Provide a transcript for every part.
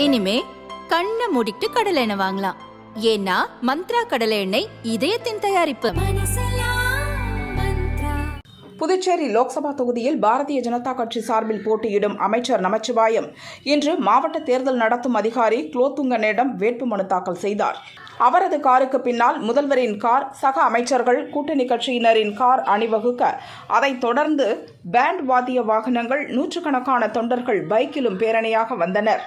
இனிமே கண்ணை மூடிட்டு கடலை எண்ணெய் வாங்கலாம். ஏன்னா மந்த்ரா கடலை எண்ணெய் இதயத்தின் தயாரிப்பு. புதுச்சேரி லோக்சபா தொகுதியில் பாரதிய ஜனதா கட்சி சார்பில் போட்டியிடும் அமைச்சர் நமச்சிவாயம் இன்று மாவட்ட தேர்தல் நடத்தும் அதிகாரி குலோத்துங்கனிடம் வேட்புமனு தாக்கல் செய்தார். அவரது காருக்கு பின்னால் முதல்வரின் கார், சக அமைச்சர்கள், கூட்டணி கட்சியினரின் கார் அணிவகுக்க, அதைத் தொடர்ந்து பேண்ட் வாத்திய வாகனங்கள், நூற்றுக்கணக்கான தொண்டர்கள் பைக்கிலும் பேரணியாக வந்தனர்.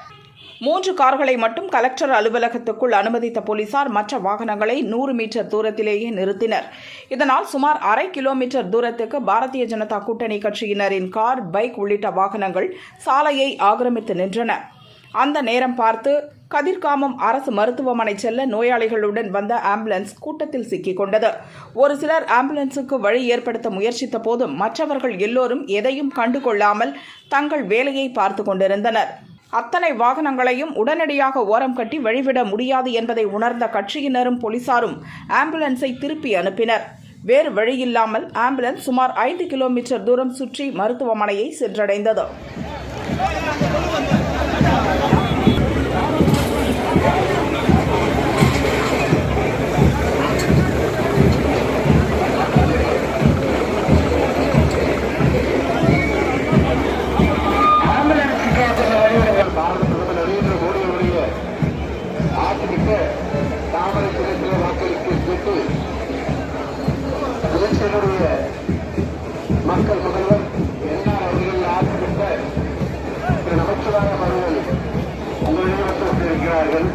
3 கார்களை மட்டும் கலெக்டர் அலுவலகத்துக்குள் அனுமதித்த போலீசார் மற்ற வாகனங்களை 100 மீட்டர் தூரத்திலேயே நிறுத்தினர். இதனால் சுமார் அரை கிலோமீட்டர் தூரத்துக்கு பாரதிய ஜனதா கூட்டணி கட்சியினரின் கார், பைக் உள்ளிட்ட வாகனங்கள் சாலையை ஆக்கிரமித்து நின்றன. அந்த நேரம் பார்த்து கதிர்காமம் அரசு மருத்துவமனை செல்ல நோயாளிகளுடன் வந்த ஆம்புலன்ஸ் கூட்டத்தில் சிக்கிக் கொண்டது. ஒரு சிலர் ஆம்புலன்ஸுக்கு வழி ஏற்படுத்த முயற்சித்த போதும் மற்றவர்கள் எல்லோரும் எதையும் கண்டுகொள்ளாமல் தங்கள் வேலையை பார்த்து கொண்டிருந்தனர். அத்தனை வாகனங்களையும் உடனடியாக ஓரம் கட்டி வழிவிட முடியாது என்பதை உணர்ந்த கட்சியினரும் போலீசாரும் ஆம்புலன்ஸை திருப்பி அனுப்பினர். வேறு வழியில்லாமல் ஆம்புலன்ஸ் சுமார் 5 கிலோமீட்டர் தூரம் சுற்றி மருத்துவமனையை சென்றடைந்தது. மக்கள் முதல்வர் என்ஆர் அவர்கள் ஆரம்பித்த திரு நமச்சிவாயம் அவர்கள் உங்களிடம் இருக்கிறார்கள்.